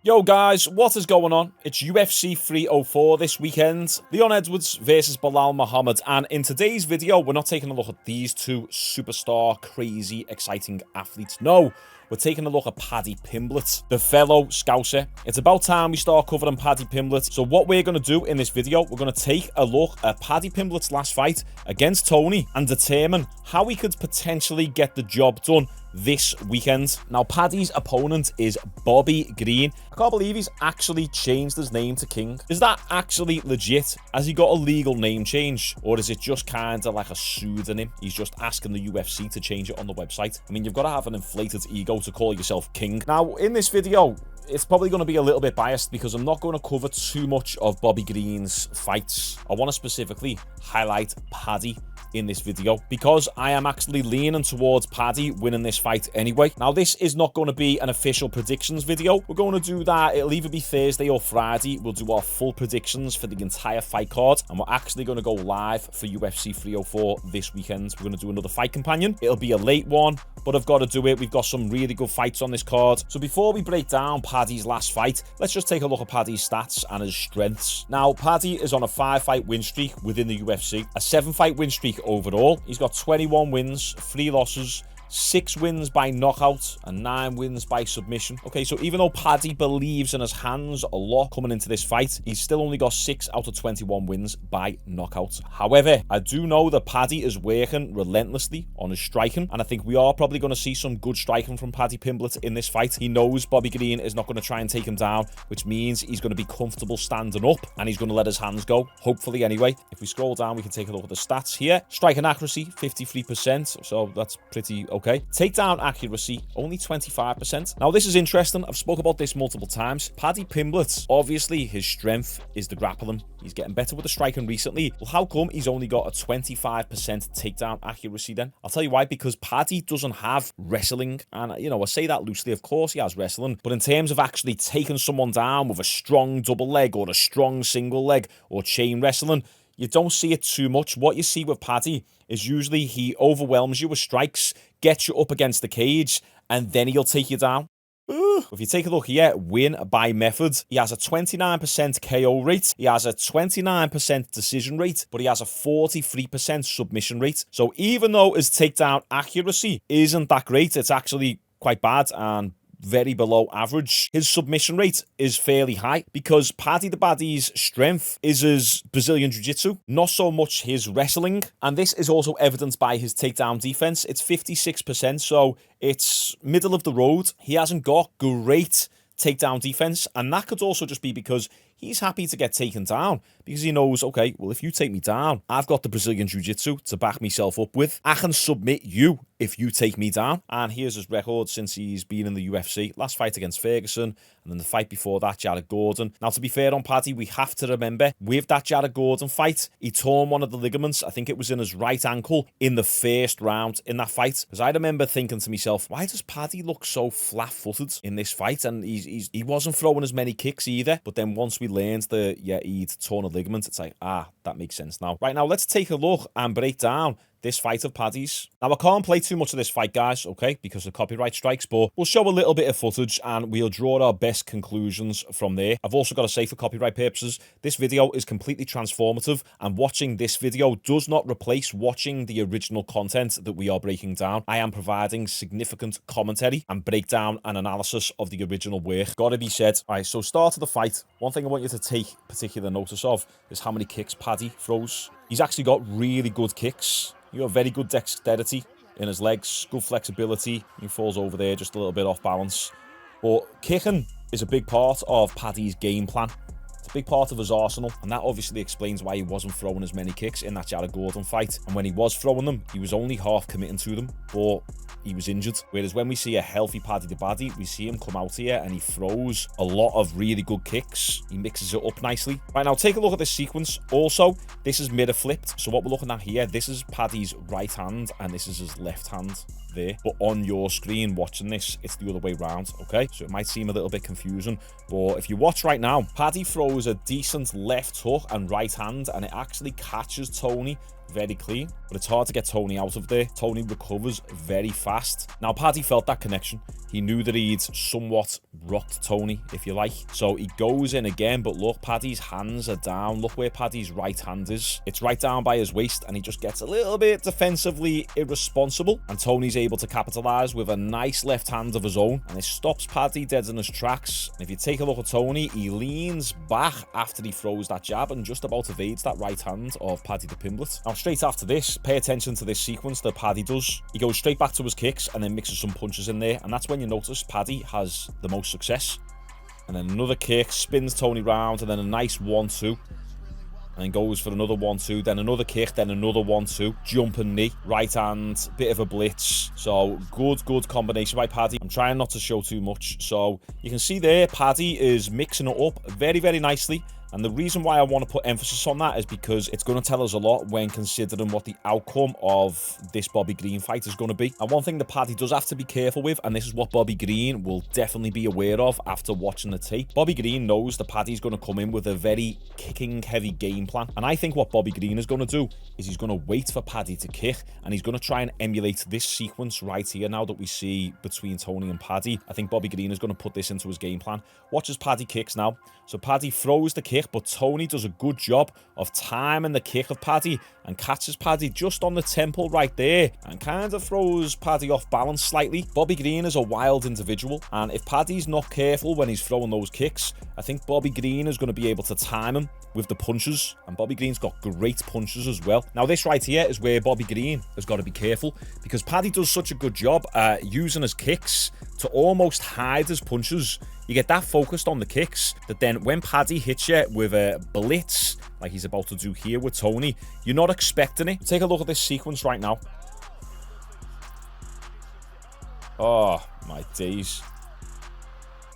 Yo guys, what is going on? It's UFC 304 this weekend. Leon Edwards versus Belal Muhammad, and in today's video, we're not taking a look at these two superstar, crazy, exciting athletes. No, we're taking a look at Paddy Pimblett, the fellow Scouser. It's about time we start covering Paddy Pimblett. So what we're going to do in this video, we're going to take a look at Paddy Pimblett's last fight against Tony and determine how he could potentially get the job done this weekend. Now, Paddy's opponent is Bobby Green. I can't believe he's actually changed his name to King. Is that actually legit? Has he got a legal name change? Or is it just kind of like a pseudonym? He's just asking the UFC to change it on the website. I mean, you've got to have an inflated ego to call yourself King. Now, in this video, it's probably going to be a little bit biased because I'm not going to cover too much of Bobby Green's fights. I want to specifically highlight Paddy in this video because I am actually leaning towards Paddy winning this fight anyway. Now, this is not going to be an official predictions video. We're going to do that. It'll either be Thursday or Friday. We'll do our full predictions for the entire fight card, and we're actually going to go live for UFC 304 this weekend. We're going to do another fight companion. It'll be a late one, but I've got to do it. We've got some really good fights on this card. So before we break down Paddy's last fight, let's just take a look at Paddy's stats and his strengths. Now, Paddy is on a 5-fight win streak within the UFC, a 7-fight win streak overall. He's got 21 wins, 3 losses, 6 wins by knockout and 9 wins by submission. Okay, so even though Paddy believes in his hands a lot coming into this fight, he's still only got 6 out of 21 wins by knockout. However, I do know that Paddy is working relentlessly on his striking, and I think we are probably going to see some good striking from Paddy Pimblett in this fight. He knows Bobby Green is not going to try and take him down, which means he's going to be comfortable standing up and he's going to let his hands go, hopefully anyway. If we scroll down, we can take a look at the stats here. Striking accuracy, 53%, so that's pretty okay. Takedown accuracy, only 25%. Now, this is interesting. I've spoke about this multiple times. Paddy Pimblett, obviously, his strength is the grappling. He's getting better with the striking recently. Well, how come he's only got a 25% takedown accuracy then? I'll tell you why. Because Paddy doesn't have wrestling. And, you know, I say that loosely. Of course, he has wrestling. But in terms of actually taking someone down with a strong double leg or a strong single leg or chain wrestling, you don't see it too much. What you see with Paddy is usually he overwhelms you with strikes, gets you up against the cage, and then he'll take you down. If you take a look here, win by method, he has a 29% KO rate, he has a 29% decision rate, but he has a 43% submission rate. So even though his takedown accuracy isn't that great, it's actually quite bad and very below average, his submission rate is fairly high because Paddy the Baddy's strength is his Brazilian Jiu-Jitsu, not so much his wrestling. And this is also evidenced by his takedown defense. It's 56%, so it's middle of the road. He hasn't got great takedown defense, and that could also just be because he's happy to get taken down because he knows, okay, well, if you take me down, I've got the Brazilian Jiu-Jitsu to back myself up with. I can submit you if you take me down. And here's his record since he's been in the UFC. Last fight against Ferguson, and then the fight before that, Jared Gordon. Now, to be fair on Paddy, we have to remember, with that Jared Gordon fight, he torn one of the ligaments. I think it was in his right ankle in the first round in that fight. Because I remember thinking to myself, why does Paddy look so flat-footed in this fight? And he wasn't throwing as many kicks either. But then once we learned that, yeah, he'd torn a ligament, it's like, that makes sense now. Right, now let's take a look and break down this fight of Paddy's. Now, I can't play too much of this fight, guys, okay, because of copyright strikes, but we'll show a little bit of footage and we'll draw our best conclusions from there. I've also got to say, for copyright purposes, this video is completely transformative, and watching this video does not replace watching the original content that we are breaking down. I am providing significant commentary and breakdown and analysis of the original work. Gotta be said. All right, so start of the fight. One thing I want you to take particular notice of is how many kicks Paddy throws. He's actually got really good kicks. You have very good dexterity in his legs, good flexibility. He falls over there just a little bit off balance. But kicking is a big part of Paddy's game plan. It's a big part of his arsenal, and that obviously explains why he wasn't throwing as many kicks in that Jared Gordon fight. And when he was throwing them, he was only half committing to them, but he was injured. Whereas when we see a healthy Paddy the Baddy, we see him come out here and he throws a lot of really good kicks. He mixes it up nicely. Right, now take a look at this sequence. Also, this is mirror flipped. So what we're looking at here, this is Paddy's right hand and this is his left hand there. But on your screen watching this, it's the other way around, okay? So it might seem a little bit confusing, but if you watch right now, Paddy throws a decent left hook and right hand, and it actually catches Tony very clean, but it's hard to get Tony out of there. Tony recovers very fast. Now, Paddy felt that connection. He knew that he'd somewhat rocked Tony, if you like. So he goes in again, but look, Paddy's hands are down. Look where Paddy's right hand is. It's right down by his waist, and he just gets a little bit defensively irresponsible. And Tony's able to capitalize with a nice left hand of his own, and it stops Paddy dead in his tracks. And if you take a look at Tony, he leans back after he throws that jab and just about evades that right hand of Paddy the Pimblett. Now, straight after this, pay attention to this sequence that Paddy does. He goes straight back to his kicks and then mixes some punches in there, and that's when you notice Paddy has the most success. And then another kick, spins Tony round, and then a nice 1-2. And then goes for another 1-2, then another kick, then another 1-2. Jumping knee, right hand, bit of a blitz. So good combination by Paddy. I'm trying not to show too much. So you can see there, Paddy is mixing it up very, very nicely. And the reason why I want to put emphasis on that is because it's going to tell us a lot when considering what the outcome of this Bobby Green fight is going to be. And one thing that Paddy does have to be careful with, and this is what Bobby Green will definitely be aware of after watching the tape. Bobby Green knows that Paddy's going to come in with a very kicking heavy game plan. And I think what Bobby Green is going to do is he's going to wait for Paddy to kick, and he's going to try and emulate this sequence right here now that we see between Tony and Paddy. I think Bobby Green is going to put this into his game plan. Watch as Paddy kicks now. So Paddy throws the kick, but Tony does a good job of timing the kick of Paddy and catches Paddy just on the temple right there and kind of throws Paddy off balance slightly. Bobby Green is a wild individual, and if Paddy's not careful when he's throwing those kicks, I think Bobby Green is going to be able to time him with the punches, and Bobby Green's got great punches as well. Now, this right here is where Bobby Green has got to be careful, because Paddy does such a good job using his kicks to almost hide his punches. You get that focused on the kicks that then when Paddy hits you with a blitz, like he's about to do here with Tony, you're not expecting it. Take a look at this sequence right now. Oh, my days.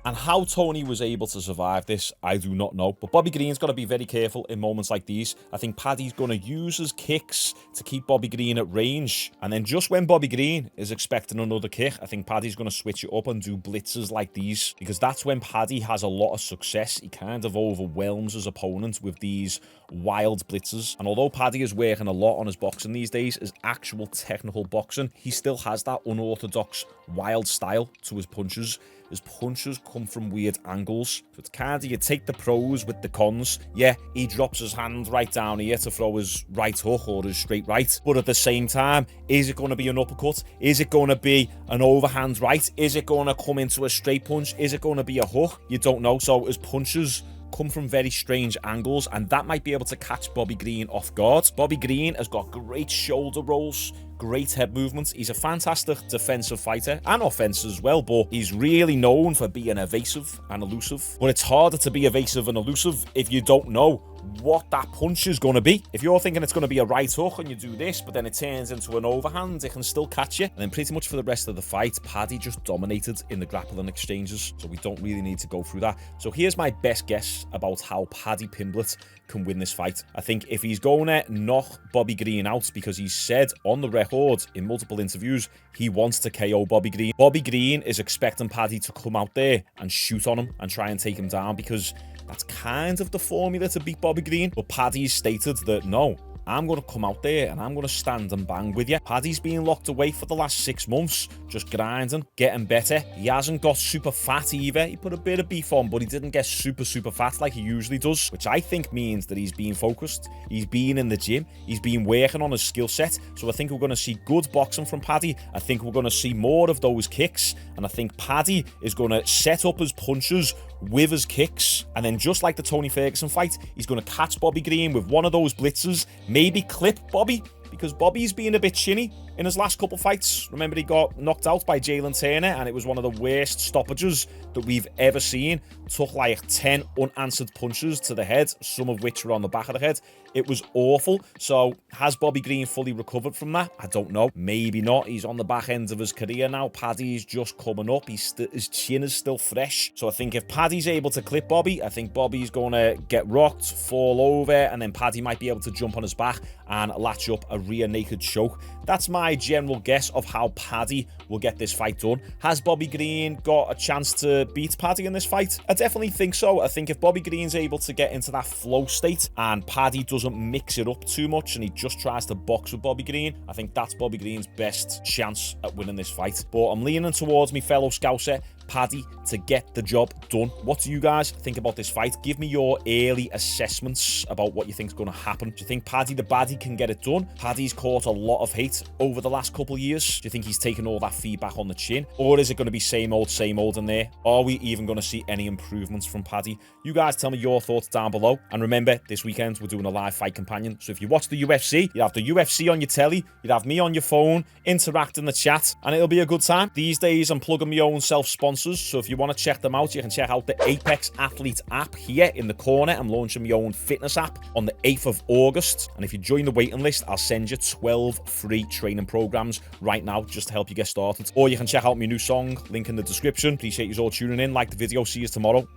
And how Tony was able to survive this, I do not know. But Bobby Green's got to be very careful in moments like these. I think Paddy's going to use his kicks to keep Bobby Green at range. And then just when Bobby Green is expecting another kick, I think Paddy's going to switch it up and do blitzes like these. Because that's when Paddy has a lot of success. He kind of overwhelms his opponent with these wild blitzes. And although Paddy is working a lot on his boxing these days, his actual technical boxing, he still has that unorthodox, wild style to his punches. His punches come from weird angles. So it's kind of, you take the pros with the cons. Yeah, he drops his hand right down here to throw his right hook or his straight right. But at the same time, is it going to be an uppercut? Is it going to be an overhand right? Is it going to come into a straight punch? Is it going to be a hook? You don't know. So his punches come from very strange angles, and that might be able to catch Bobby Green off guard. Bobby Green has got great shoulder rolls, great head movements. He's a fantastic defensive fighter and offense as well, but he's really known for being evasive and elusive. But it's harder to be evasive and elusive if you don't know what that punch is going to be. If you're thinking it's going to be a right hook and you do this, but then it turns into an overhand, it can still catch you. And then pretty much for the rest of the fight, Paddy just dominated in the grappling exchanges, so we don't really need to go through that. So here's my best guess about how Paddy Pimblett can win this fight. I think if he's going to knock Bobby Green out, because he's said on the record in multiple interviews he wants to KO Bobby Green. Bobby Green is expecting Paddy to come out there and shoot on him and try and take him down, because that's kind of the formula to beat Bobby Green. But Paddy's stated that, no, I'm going to come out there and I'm going to stand and bang with you. Paddy's been locked away for the last 6 months, just grinding, getting better. He hasn't got super fat either. He put a bit of beef on, but he didn't get super fat like he usually does, which I think means that he's been focused. He's been in the gym. He's been working on his skill set. So I think we're going to see good boxing from Paddy. I think we're going to see more of those kicks. And I think Paddy is going to set up his punches with his kicks. And then just like the Tony Ferguson fight, he's going to catch Bobby Green with one of those blitzes, maybe clip Bobby, because Bobby's been a bit chinny in his last couple fights. Remember, he got knocked out by Jalen Turner, and it was one of the worst stoppages that we've ever seen. Took like 10 unanswered punches to the head, some of which were on the back of the head. It was awful. So has Bobby Green fully recovered from that? I don't know. Maybe not. He's on the back end of his career now. Paddy's just coming up. His chin is still fresh. So I think if Paddy's able to clip Bobby, I think Bobby's going to get rocked, fall over, and then Paddy might be able to jump on his back and latch up a rear naked choke. That's my my general guess of how Paddy will get this fight done. Has Bobby Green got a chance to beat Paddy in this fight? I definitely think so. I think if Bobby Green's able to get into that flow state and Paddy doesn't mix it up too much and he just tries to box with Bobby Green, I think that's Bobby Green's best chance at winning this fight. But I'm leaning towards me fellow Scouser, Paddy, to get the job done. What do you guys think about this fight? Give me your early assessments about what you think is going to happen. Do you think Paddy the Baddy can get it done? Paddy's caught a lot of hate over the last couple of years. Do you think he's taken all that feedback on the chin? Or is it going to be same old in there? Are we even going to see any improvements from Paddy? You guys tell me your thoughts down below. And remember, this weekend we're doing a live fight companion. So if you watch the UFC, you have the UFC on your telly, you'd have me on your phone, interact in the chat, and it'll be a good time. These days I'm plugging my own self-sponsors, so if you want to check them out, you can check out the Apex Athlete app here in the corner. I'm launching my own fitness app on the 8th of August, and if you join the waiting list, I'll send you 12 free training programs right now just to help you get started. Or you can check out my new song, link in the description. Appreciate you all tuning in. Like the video. See you tomorrow.